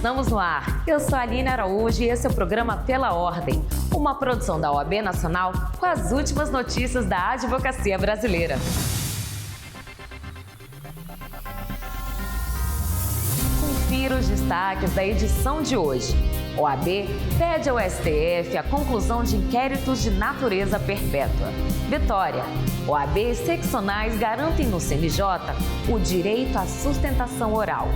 Estamos no ar. Eu sou a Aline Araújo e esse é o programa Pela Ordem, uma produção da OAB Nacional com as últimas notícias da advocacia brasileira. Confira os destaques da edição de hoje. OAB pede ao STF a conclusão de inquéritos de natureza perpétua. Vitória. OAB e seccionais garantem no CNJ o direito à sustentação oral.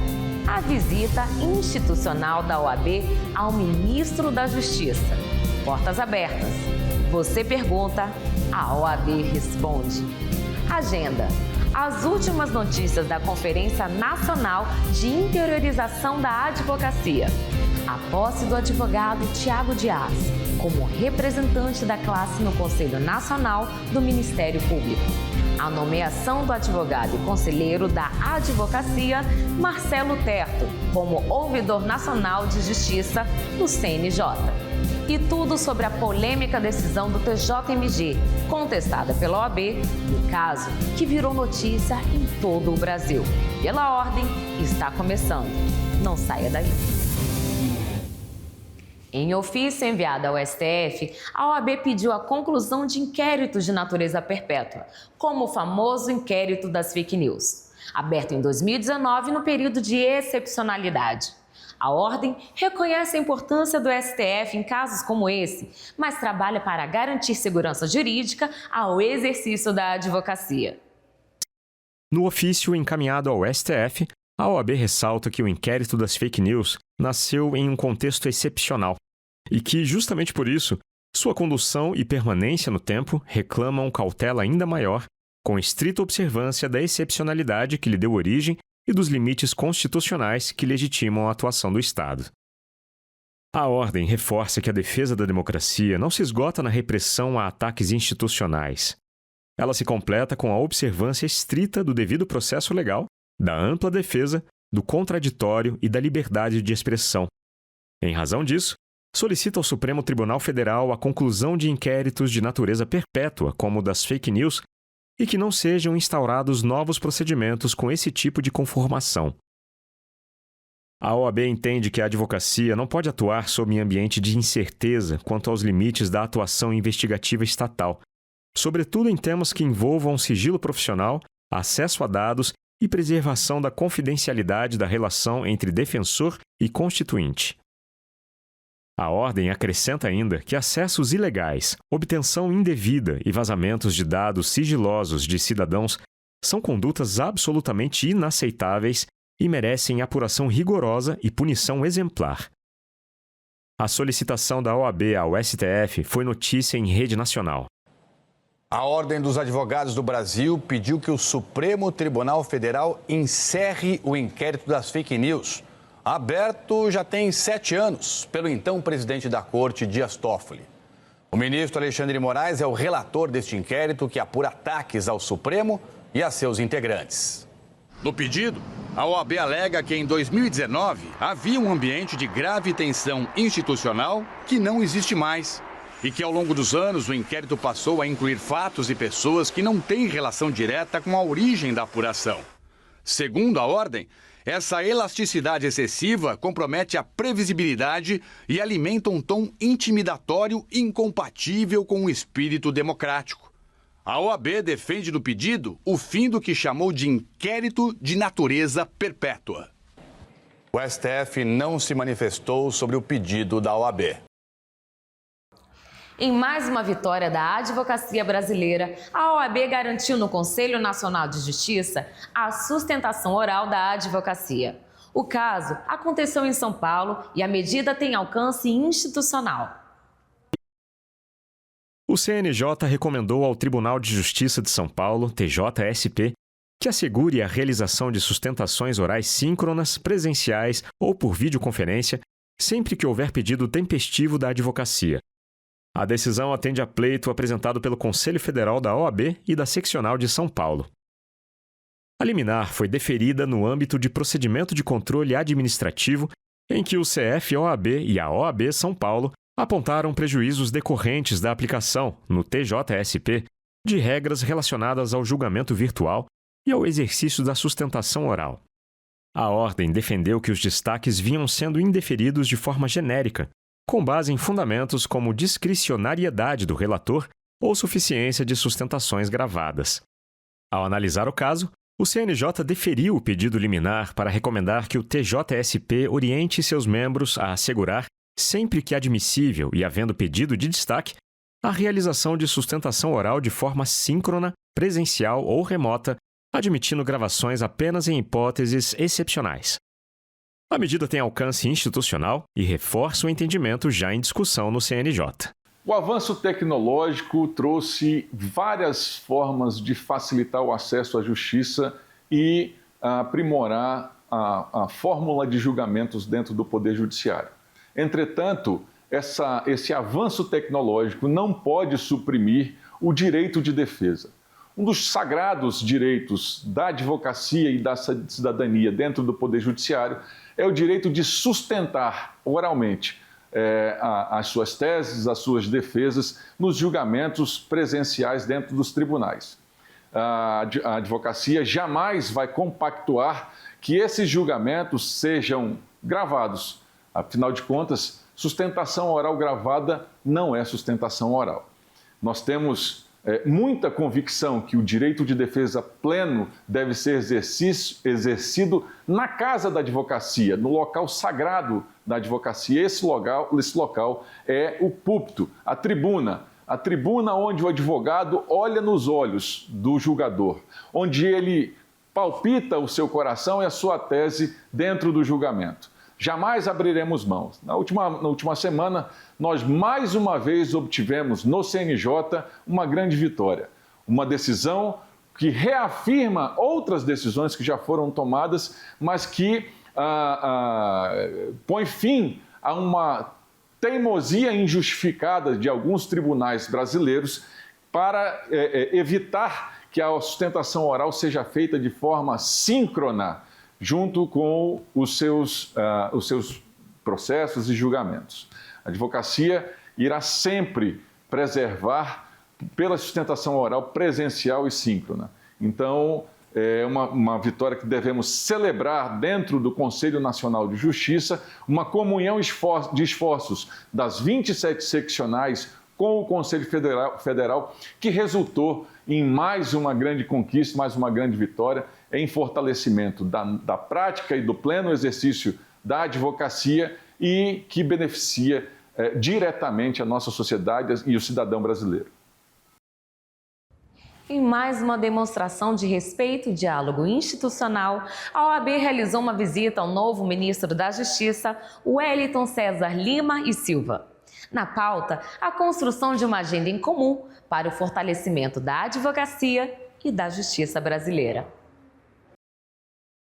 A visita institucional da OAB ao ministro da Justiça. Portas abertas. Você pergunta, a OAB responde. Agenda. As últimas notícias da Conferência Nacional de Interiorização da Advocacia. A posse do advogado Tiago Dias como representante da classe no Conselho Nacional do Ministério Público. A nomeação do advogado e conselheiro da Advocacia, Marcelo Terto, como ouvidor nacional de justiça no CNJ. E tudo sobre a polêmica decisão do TJMG, contestada pela OAB, no caso que virou notícia em todo o Brasil. Pela Ordem, está começando. Não saia daí. Em ofício enviado ao STF, a OAB pediu a conclusão de inquéritos de natureza perpétua, como o famoso inquérito das fake news, aberto em 2019 no período de excepcionalidade. A Ordem reconhece a importância do STF em casos como esse, mas trabalha para garantir segurança jurídica ao exercício da advocacia. No ofício encaminhado ao STF, a OAB ressalta que o inquérito das fake news nasceu em um contexto excepcional e que, justamente por isso, sua condução e permanência no tempo reclamam cautela ainda maior, com estrita observância da excepcionalidade que lhe deu origem e dos limites constitucionais que legitimam a atuação do Estado. A Ordem reforça que a defesa da democracia não se esgota na repressão a ataques institucionais. Ela se completa com a observância estrita do devido processo legal, da ampla defesa, do contraditório e da liberdade de expressão. Em razão disso, solicita ao Supremo Tribunal Federal a conclusão de inquéritos de natureza perpétua, como o das fake news, e que não sejam instaurados novos procedimentos com esse tipo de conformação. A OAB entende que a advocacia não pode atuar sob ambiente de incerteza quanto aos limites da atuação investigativa estatal, sobretudo em temas que envolvam sigilo profissional, acesso a dados e preservação da confidencialidade da relação entre defensor e constituinte. A Ordem acrescenta ainda que acessos ilegais, obtenção indevida e vazamentos de dados sigilosos de cidadãos são condutas absolutamente inaceitáveis e merecem apuração rigorosa e punição exemplar. A solicitação da OAB ao STF foi notícia em rede nacional. A Ordem dos Advogados do Brasil pediu que o Supremo Tribunal Federal encerre o inquérito das fake news. Aberto já tem 7 anos pelo então presidente da Corte, Dias Toffoli. O ministro Alexandre de Moraes é o relator deste inquérito que apura ataques ao Supremo e a seus integrantes. No pedido, a OAB alega que em 2019 havia um ambiente de grave tensão institucional que não existe mais e que ao longo dos anos o inquérito passou a incluir fatos e pessoas que não têm relação direta com a origem da apuração. Segundo a Ordem, essa elasticidade excessiva compromete a previsibilidade e alimenta um tom intimidatório incompatível com o espírito democrático. A OAB defende no pedido o fim do que chamou de inquérito de natureza perpétua. O STF não se manifestou sobre o pedido da OAB. Em mais uma vitória da advocacia brasileira, a OAB garantiu no Conselho Nacional de Justiça a sustentação oral da advocacia. O caso aconteceu em São Paulo e a medida tem alcance institucional. O CNJ recomendou ao Tribunal de Justiça de São Paulo, TJSP, que assegure a realização de sustentações orais síncronas, presenciais ou por videoconferência, sempre que houver pedido tempestivo da advocacia. A decisão atende a pleito apresentado pelo Conselho Federal da OAB e da Seccional de São Paulo. A liminar foi deferida no âmbito de procedimento de controle administrativo, em que o CF-OAB e a OAB São Paulo apontaram prejuízos decorrentes da aplicação, no TJSP, de regras relacionadas ao julgamento virtual e ao exercício da sustentação oral. A ordem defendeu que os destaques vinham sendo indeferidos de forma genérica, com base em fundamentos como discricionariedade do relator ou suficiência de sustentações gravadas. Ao analisar o caso, o CNJ deferiu o pedido liminar para recomendar que o TJSP oriente seus membros a assegurar, sempre que admissível e havendo pedido de destaque, a realização de sustentação oral de forma síncrona, presencial ou remota, admitindo gravações apenas em hipóteses excepcionais. A medida tem alcance institucional e reforça o entendimento já em discussão no CNJ. O avanço tecnológico trouxe várias formas de facilitar o acesso à justiça e aprimorar a fórmula de julgamentos dentro do Poder Judiciário. Entretanto, esse avanço tecnológico não pode suprimir o direito de defesa. Um dos sagrados direitos da advocacia e da cidadania dentro do Poder Judiciário é o direito de sustentar oralmente as suas teses, as suas defesas nos julgamentos presenciais dentro dos tribunais. A advocacia jamais vai compactuar que esses julgamentos sejam gravados. Afinal de contas, sustentação oral gravada não é sustentação oral. Nós temos muita convicção que o direito de defesa pleno deve ser exercido na casa da advocacia, no local sagrado da advocacia. Esse local é o púlpito, a tribuna onde o advogado olha nos olhos do julgador, onde ele palpita o seu coração e a sua tese dentro do julgamento. Jamais abriremos mãos. Na última semana, nós mais uma vez obtivemos no CNJ uma grande vitória. Uma decisão que reafirma outras decisões que já foram tomadas, mas que põe fim a uma teimosia injustificada de alguns tribunais brasileiros para evitar que a sustentação oral seja feita de forma síncrona, junto com os seus processos e julgamentos. A advocacia irá sempre preservar pela sustentação oral presencial e síncrona. Então, é uma vitória que devemos celebrar dentro do Conselho Nacional de Justiça, uma comunhão de esforços das 27 seccionais com o Conselho Federal, que resultou em mais uma grande conquista, mais uma grande vitória, em fortalecimento da prática e do pleno exercício da advocacia e que beneficia diretamente a nossa sociedade e o cidadão brasileiro. Em mais uma demonstração de respeito e diálogo institucional, a OAB realizou uma visita ao novo ministro da Justiça, Wellington César Lima e Silva. Na pauta, a construção de uma agenda em comum para o fortalecimento da advocacia e da justiça brasileira.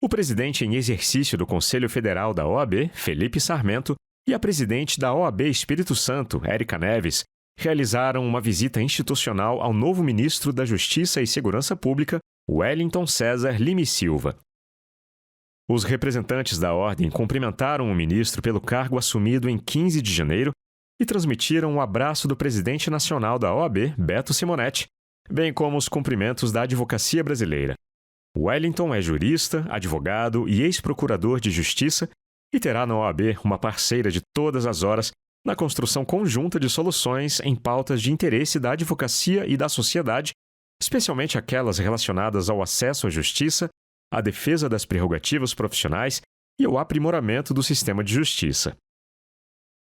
O presidente em exercício do Conselho Federal da OAB, Felipe Sarmento, e a presidente da OAB Espírito Santo, Érica Neves, realizaram uma visita institucional ao novo ministro da Justiça e Segurança Pública, Wellington César Lima e Silva. Os representantes da ordem cumprimentaram o ministro pelo cargo assumido em 15 de janeiro e transmitiram o abraço do presidente nacional da OAB, Beto Simonetti, bem como os cumprimentos da advocacia brasileira. Wellington é jurista, advogado e ex-procurador de justiça e terá na OAB uma parceira de todas as horas na construção conjunta de soluções em pautas de interesse da advocacia e da sociedade, especialmente aquelas relacionadas ao acesso à justiça, à defesa das prerrogativas profissionais e ao aprimoramento do sistema de justiça.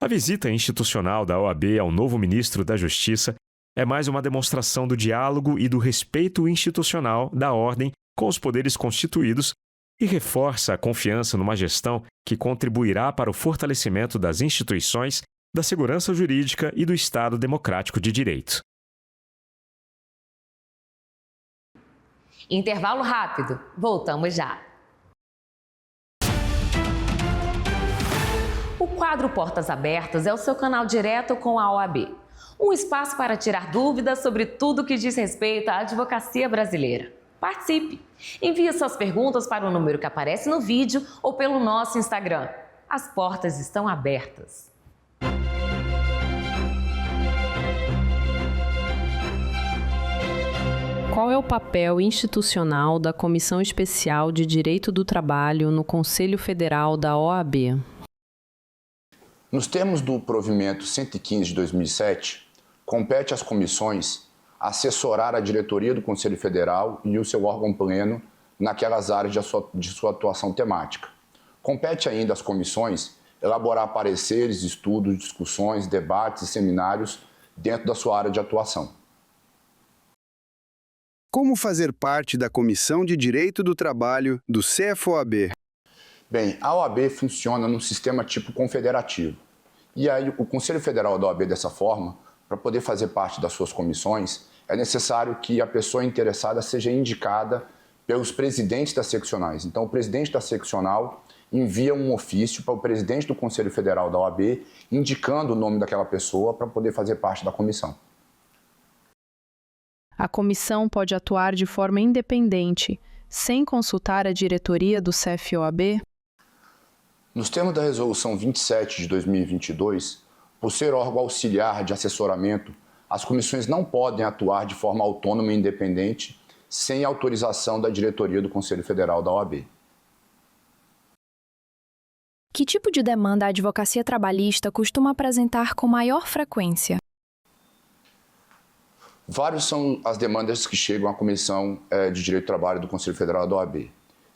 A visita institucional da OAB ao novo ministro da Justiça é mais uma demonstração do diálogo e do respeito institucional da ordem com os poderes constituídos e reforça a confiança numa gestão que contribuirá para o fortalecimento das instituições, da segurança jurídica e do Estado democrático de direito. Intervalo rápido. Voltamos já. O quadro Portas Abertas é o seu canal direto com a OAB. Um espaço para tirar dúvidas sobre tudo que diz respeito à advocacia brasileira. Participe! Envie suas perguntas para o número que aparece no vídeo ou pelo nosso Instagram. As portas estão abertas. Qual é o papel institucional da Comissão Especial de Direito do Trabalho no Conselho Federal da OAB? Nos termos do provimento 115 de 2007, compete às comissões assessorar a diretoria do Conselho Federal e o seu órgão pleno naquelas áreas de sua atuação temática. Compete ainda às comissões elaborar pareceres, estudos, discussões, debates e seminários dentro da sua área de atuação. Como fazer parte da Comissão de Direito do Trabalho do CFOAB? Bem, a OAB funciona num sistema tipo confederativo. E aí o Conselho Federal da OAB, dessa forma, para poder fazer parte das suas comissões, é necessário que a pessoa interessada seja indicada pelos presidentes das seccionais. Então, o presidente da seccional envia um ofício para o presidente do Conselho Federal da OAB, indicando o nome daquela pessoa para poder fazer parte da comissão. A comissão pode atuar de forma independente, sem consultar a diretoria do CFOAB? Nos termos da Resolução 27 de 2022, por ser órgão auxiliar de assessoramento, as comissões não podem atuar de forma autônoma e independente sem autorização da diretoria do Conselho Federal da OAB. Que tipo de demanda a advocacia trabalhista costuma apresentar com maior frequência? Várias são as demandas que chegam à Comissão de Direito do Trabalho do Conselho Federal da OAB.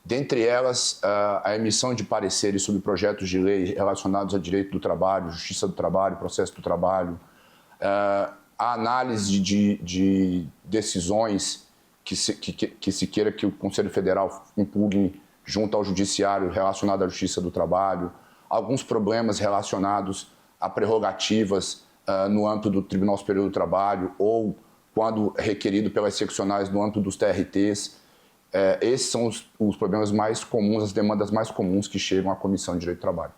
Dentre elas, a emissão de pareceres sobre projetos de lei relacionados a direito do trabalho, justiça do trabalho, processo do trabalho, a análise de decisões que se queira que o Conselho Federal impugne junto ao Judiciário relacionado à justiça do trabalho, alguns problemas relacionados a prerrogativas no âmbito do Tribunal Superior do Trabalho ou quando requerido pelas seccionais no âmbito dos TRTs. Esses são os problemas mais comuns, as demandas mais comuns que chegam à Comissão de Direito do Trabalho.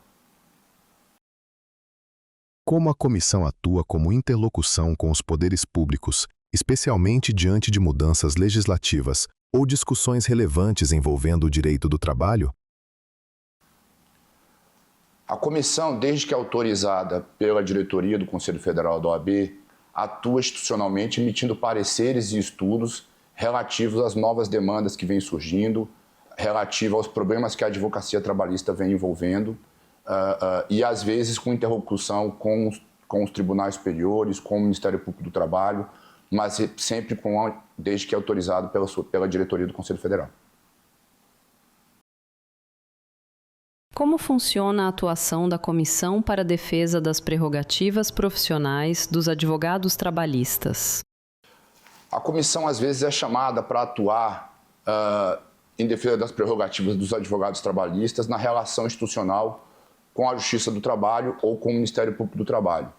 Como a comissão atua como interlocução com os poderes públicos, especialmente diante de mudanças legislativas ou discussões relevantes envolvendo o direito do trabalho? A comissão, desde que é autorizada pela diretoria do Conselho Federal da OAB, atua institucionalmente emitindo pareceres e estudos relativos às novas demandas que vêm surgindo, relativo aos problemas que a advocacia trabalhista vem envolvendo, e às vezes com interlocução com os tribunais superiores, com o Ministério Público do Trabalho, mas sempre desde que é autorizado pela diretoria do Conselho Federal. Como funciona a atuação da Comissão para a Defesa das Prerrogativas Profissionais dos Advogados Trabalhistas? A comissão, às vezes, é chamada para atuar em defesa das prerrogativas dos advogados trabalhistas na relação institucional com a Justiça do Trabalho ou com o Ministério Público do Trabalho.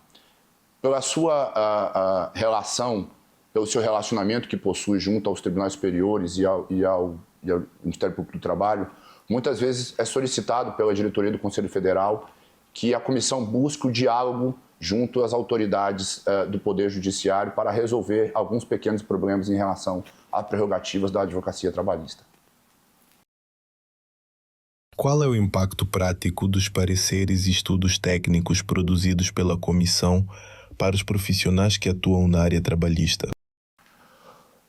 Pela sua relação, pelo seu relacionamento que possui junto aos tribunais superiores e ao Ministério Público do Trabalho, muitas vezes é solicitado pela diretoria do Conselho Federal que a comissão busque o diálogo junto às autoridades do Poder Judiciário para resolver alguns pequenos problemas em relação às prerrogativas da advocacia trabalhista. Qual é o impacto prático dos pareceres e estudos técnicos produzidos pela comissão para os profissionais que atuam na área trabalhista?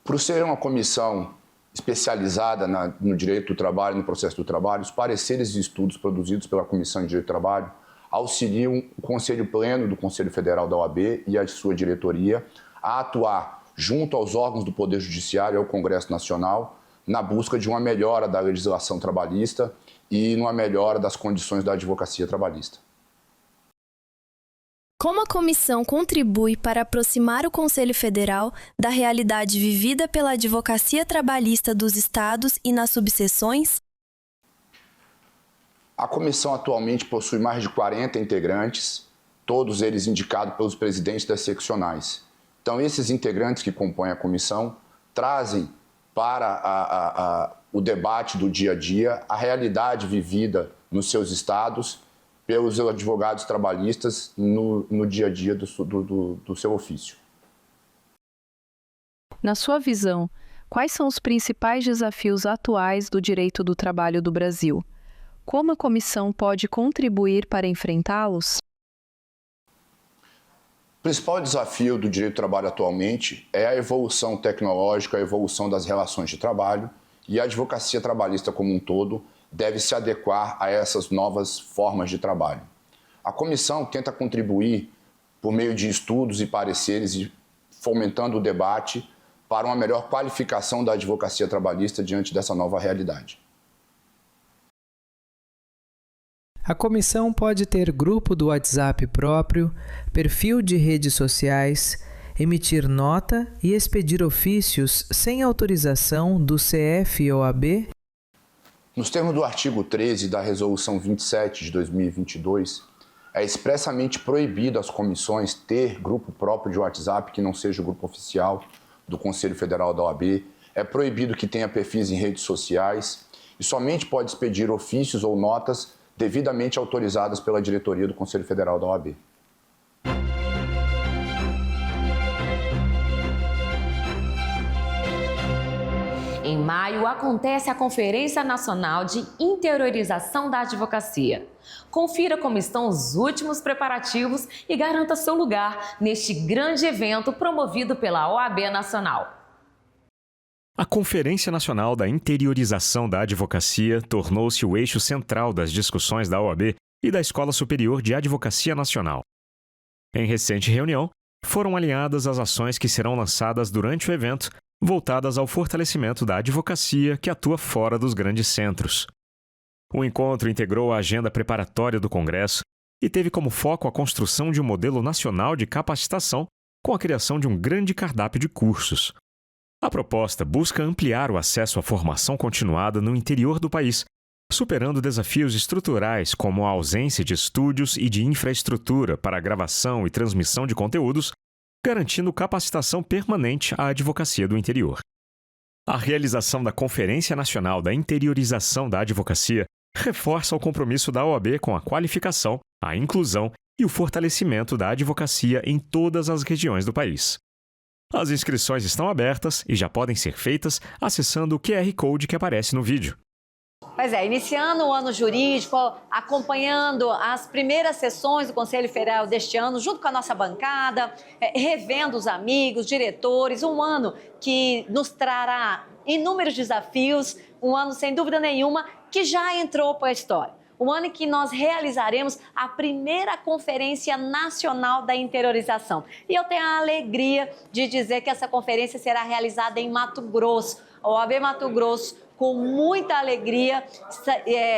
Por ser uma comissão especializada no direito do trabalho, no processo do trabalho, os pareceres e estudos produzidos pela Comissão de Direito do Trabalho auxiliam o Conselho Pleno do Conselho Federal da OAB e a sua diretoria a atuar junto aos órgãos do Poder Judiciário e ao Congresso Nacional na busca de uma melhora da legislação trabalhista e numa melhora das condições da advocacia trabalhista. Como a comissão contribui para aproximar o Conselho Federal da realidade vivida pela advocacia trabalhista dos estados e nas subseções? A comissão atualmente possui mais de 40 integrantes, todos eles indicados pelos presidentes das seccionais. Então, esses integrantes que compõem a comissão trazem para o debate do dia a dia a realidade vivida nos seus estados pelos advogados trabalhistas no dia a dia do seu ofício. Na sua visão, quais são os principais desafios atuais do direito do trabalho do Brasil? Como a comissão pode contribuir para enfrentá-los? O principal desafio do direito do trabalho atualmente é a evolução tecnológica, a evolução das relações de trabalho, e a advocacia trabalhista como um todo deve se adequar a essas novas formas de trabalho. A comissão tenta contribuir por meio de estudos e pareceres e fomentando o debate para uma melhor qualificação da advocacia trabalhista diante dessa nova realidade. A comissão pode ter grupo do WhatsApp próprio, perfil de redes sociais, emitir nota e expedir ofícios sem autorização do CF-OAB? Nos termos do artigo 13 da Resolução 27 de 2022, é expressamente proibido às comissões ter grupo próprio de WhatsApp que não seja o grupo oficial do Conselho Federal da OAB, é proibido que tenha perfis em redes sociais e somente pode expedir ofícios ou notas devidamente autorizadas pela diretoria do Conselho Federal da OAB. Em maio, acontece a Conferência Nacional de Interiorização da Advocacia. Confira como estão os últimos preparativos e garanta seu lugar neste grande evento promovido pela OAB Nacional. A Conferência Nacional da Interiorização da Advocacia tornou-se o eixo central das discussões da OAB e da Escola Superior de Advocacia Nacional. Em recente reunião, foram alinhadas as ações que serão lançadas durante o evento, voltadas ao fortalecimento da advocacia que atua fora dos grandes centros. O encontro integrou a agenda preparatória do Congresso e teve como foco a construção de um modelo nacional de capacitação com a criação de um grande cardápio de cursos. A proposta busca ampliar o acesso à formação continuada no interior do país, superando desafios estruturais como a ausência de estúdios e de infraestrutura para a gravação e transmissão de conteúdos, garantindo capacitação permanente à advocacia do interior. A realização da Conferência Nacional da Interiorização da Advocacia reforça o compromisso da OAB com a qualificação, a inclusão e o fortalecimento da advocacia em todas as regiões do país. As inscrições estão abertas e já podem ser feitas acessando o QR Code que aparece no vídeo. Pois é, iniciando o ano jurídico, acompanhando as primeiras sessões do Conselho Federal deste ano, junto com a nossa bancada, revendo os amigos, diretores, um ano que nos trará inúmeros desafios, um ano, sem dúvida nenhuma, que já entrou para a história. Um ano em que nós realizaremos a primeira Conferência Nacional da Interiorização. E eu tenho a alegria de dizer que essa conferência será realizada em Mato Grosso. A OAB Mato Grosso, com muita alegria,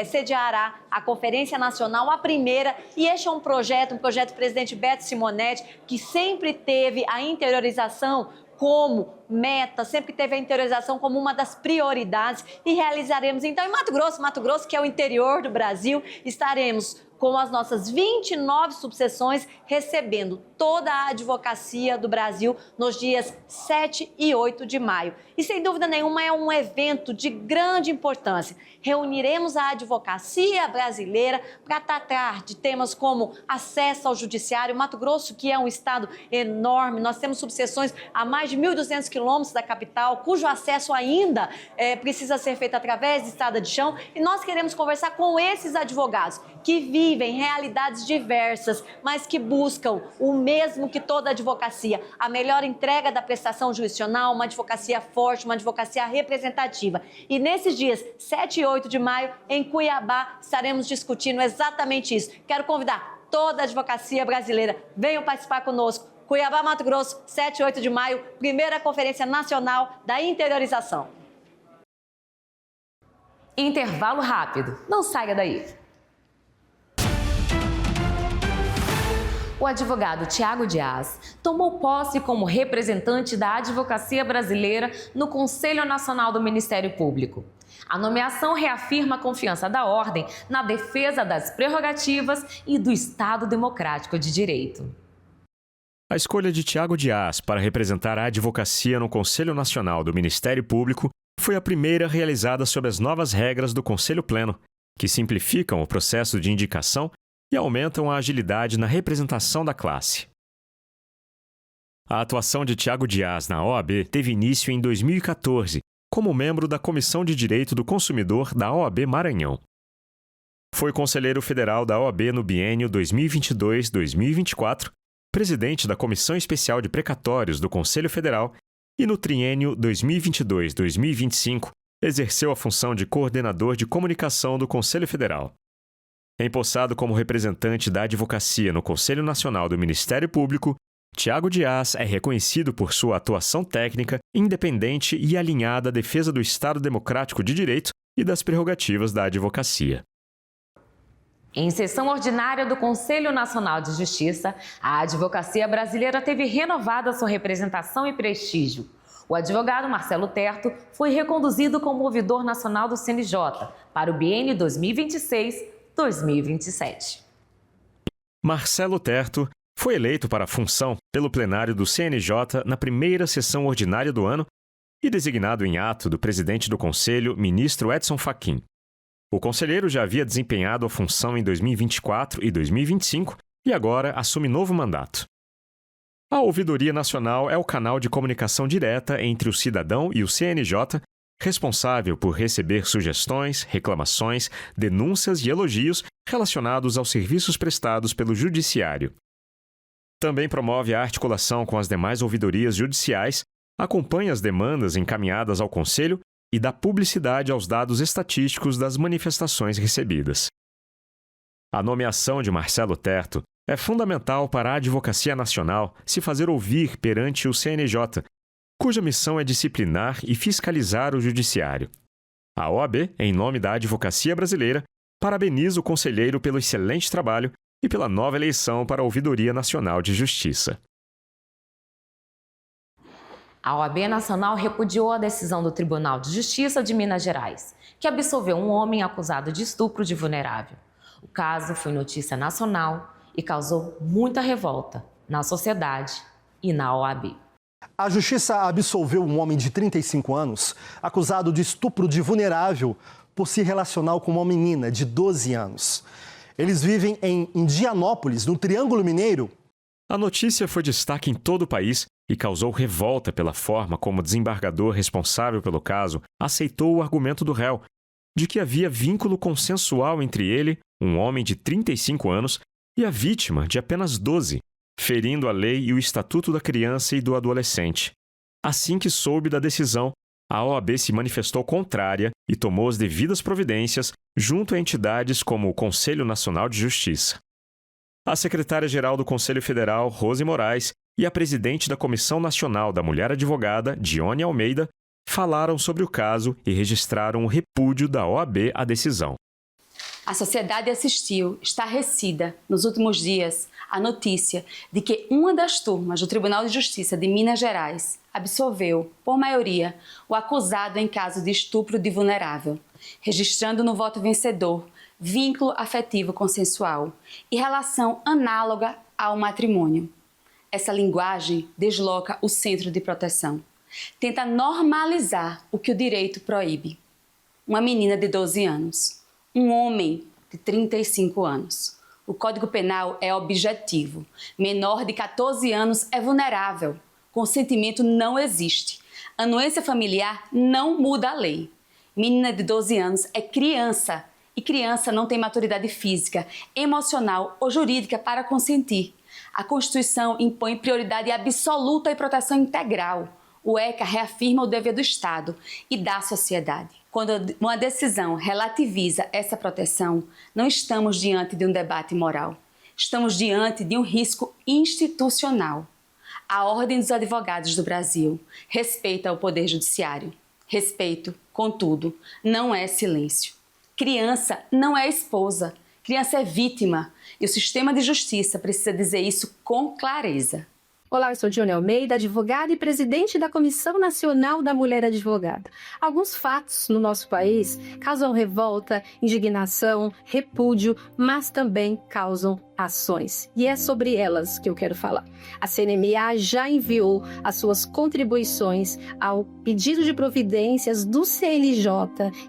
sediará a Conferência Nacional, a primeira, e este é um projeto do presidente Beto Simonetti, que sempre teve a interiorização como meta, sempre teve a interiorização como uma das prioridades, e realizaremos então em Mato Grosso, que é o interior do Brasil, estaremos com as nossas 29 subseções recebendo toda a advocacia do Brasil nos dias 7 e 8 de maio. E sem dúvida nenhuma é um evento de grande importância. Reuniremos a advocacia brasileira para tratar de temas como acesso ao judiciário. Mato Grosso, que é um estado enorme, nós temos subseções a mais de 1.200 quilômetros da capital, cujo acesso ainda precisa ser feito através de estrada de chão. E nós queremos conversar com esses advogados que vivem realidades diversas, mas que buscam o mesmo que toda advocacia, a melhor entrega da prestação jurisdicional, uma advocacia forte, uma advocacia representativa. E nesses dias 7 e 8 de maio, em Cuiabá, estaremos discutindo exatamente isso. Quero convidar toda a advocacia brasileira, venham participar conosco. Cuiabá, Mato Grosso, 7 e 8 de maio, primeira Conferência Nacional da Interiorização. Intervalo rápido, não saia daí. O advogado Tiago Dias tomou posse como representante da advocacia brasileira no Conselho Nacional do Ministério Público. A nomeação reafirma a confiança da ordem na defesa das prerrogativas e do Estado Democrático de Direito. A escolha de Tiago Dias para representar a advocacia no Conselho Nacional do Ministério Público foi a primeira realizada sob as novas regras do Conselho Pleno, que simplificam o processo de indicação e aumentam a agilidade na representação da classe. A atuação de Tiago Dias na OAB teve início em 2014, como membro da Comissão de Direito do Consumidor da OAB Maranhão. Foi conselheiro federal da OAB no biênio 2022-2024 presidente da Comissão Especial de Precatórios do Conselho Federal e, no triênio 2022-2025, exerceu a função de coordenador de comunicação do Conselho Federal. Empossado como representante da advocacia no Conselho Nacional do Ministério Público, Tiago Dias é reconhecido por sua atuação técnica, independente e alinhada à defesa do Estado Democrático de Direito e das prerrogativas da advocacia. Em sessão ordinária do Conselho Nacional de Justiça, a advocacia brasileira teve renovada sua representação e prestígio. O advogado Marcelo Terto foi reconduzido como ouvidor nacional do CNJ para o biênio 2026-2027. Marcelo Terto foi eleito para a função pelo plenário do CNJ na primeira sessão ordinária do ano e designado em ato do presidente do Conselho, ministro Edson Fachin. O conselheiro já havia desempenhado a função em 2024 e 2025 e agora assume novo mandato. A Ouvidoria Nacional é o canal de comunicação direta entre o cidadão e o CNJ, responsável por receber sugestões, reclamações, denúncias e elogios relacionados aos serviços prestados pelo Judiciário. Também promove a articulação com as demais ouvidorias judiciais, acompanha as demandas encaminhadas ao Conselho e dá publicidade aos dados estatísticos das manifestações recebidas. A nomeação de Marcelo Terto é fundamental para a Advocacia Nacional se fazer ouvir perante o CNJ, cuja missão é disciplinar e fiscalizar o Judiciário. A OAB, em nome da Advocacia Brasileira, parabeniza o conselheiro pelo excelente trabalho e pela nova eleição para a Ouvidoria Nacional de Justiça. A OAB Nacional repudiou a decisão do Tribunal de Justiça de Minas Gerais, que absolveu um homem acusado de estupro de vulnerável. O caso foi notícia nacional e causou muita revolta na sociedade e na OAB. A Justiça absolveu um homem de 35 anos, acusado de estupro de vulnerável por se relacionar com uma menina de 12 anos. Eles vivem em Indianópolis, no Triângulo Mineiro. A notícia foi destaque em todo o país e causou revolta pela forma como o desembargador responsável pelo caso aceitou o argumento do réu, de que havia vínculo consensual entre ele, um homem de 35 anos, e a vítima, de apenas 12, ferindo a lei e o Estatuto da Criança e do Adolescente. Assim que soube da decisão, a OAB se manifestou contrária e tomou as devidas providências junto a entidades como o Conselho Nacional de Justiça. A secretária-geral do Conselho Federal, Rose Moraes, e a presidente da Comissão Nacional da Mulher Advogada, Dione Almeida, falaram sobre o caso e registraram o repúdio da OAB à decisão. A sociedade assistiu, estarrecida, nos últimos dias, a notícia de que uma das turmas do Tribunal de Justiça de Minas Gerais absolveu, por maioria, o acusado em caso de estupro de vulnerável, registrando no voto vencedor vínculo afetivo consensual e relação análoga ao matrimônio. Essa linguagem desloca o centro de proteção. Tenta normalizar o que o direito proíbe. Uma menina de 12 anos. Um homem de 35 anos. O Código Penal é objetivo. Menor de 14 anos é vulnerável. Consentimento não existe. Anuência familiar não muda a lei. Menina de 12 anos é criança. E criança não tem maturidade física, emocional ou jurídica para consentir. A Constituição impõe prioridade absoluta e proteção integral. O ECA reafirma o dever do Estado e da sociedade. Quando uma decisão relativiza essa proteção, não estamos diante de um debate moral. Estamos diante de um risco institucional. A Ordem dos Advogados do Brasil respeita o Poder Judiciário. Respeito, contudo, não é silêncio. Criança não é esposa. Criança é vítima. E o sistema de justiça precisa dizer isso com clareza. Olá, eu sou Dione Almeida, advogada e presidente da Comissão Nacional da Mulher Advogada. Alguns fatos no nosso país causam revolta, indignação, repúdio, mas também causam ações. E é sobre elas que eu quero falar. A CNMA já enviou as suas contribuições ao pedido de providências do CNJ,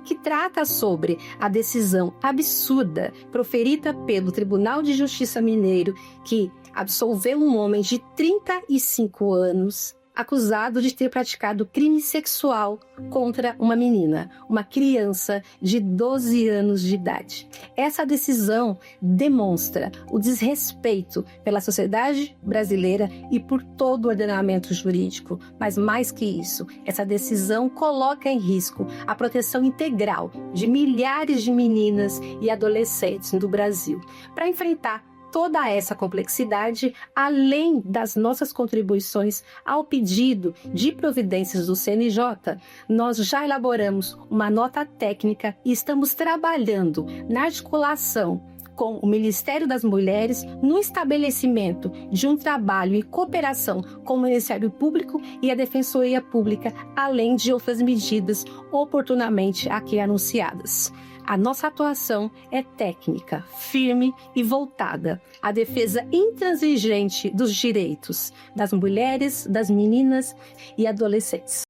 que trata sobre a decisão absurda proferida pelo Tribunal de Justiça Mineiro, que absolveu um homem de 35 anos acusado de ter praticado crime sexual contra uma menina, uma criança de 12 anos de idade. Essa decisão demonstra o desrespeito pela sociedade brasileira e por todo o ordenamento jurídico. Mas mais que isso, essa decisão coloca em risco a proteção integral de milhares de meninas e adolescentes do Brasil. Para enfrentar toda essa complexidade, além das nossas contribuições ao pedido de providências do CNJ, nós já elaboramos uma nota técnica e estamos trabalhando na articulação com o Ministério das Mulheres no estabelecimento de um trabalho em cooperação com o Ministério Público e a Defensoria Pública, além de outras medidas oportunamente aqui anunciadas. A nossa atuação é técnica, firme e voltada à defesa intransigente dos direitos das mulheres, das meninas e adolescentes.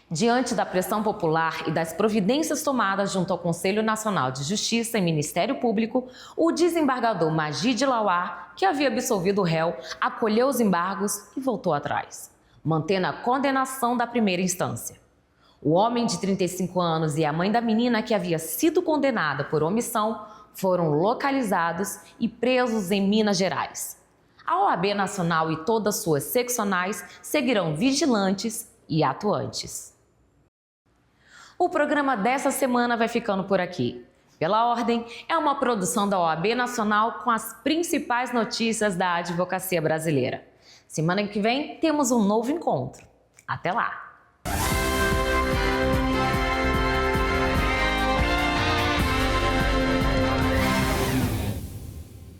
Diante da pressão popular e das providências tomadas junto ao Conselho Nacional de Justiça e Ministério Público, o desembargador Magid Lawar, que havia absolvido o réu, acolheu os embargos e voltou atrás, mantendo a condenação da primeira instância. O homem de 35 anos e a mãe da menina que havia sido condenada por omissão foram localizados e presos em Minas Gerais. A OAB Nacional e todas suas seccionais seguirão vigilantes e atuantes. O programa dessa semana vai ficando por aqui. Pela Ordem é uma produção da OAB Nacional com as principais notícias da advocacia brasileira. Semana que vem temos um novo encontro. Até lá!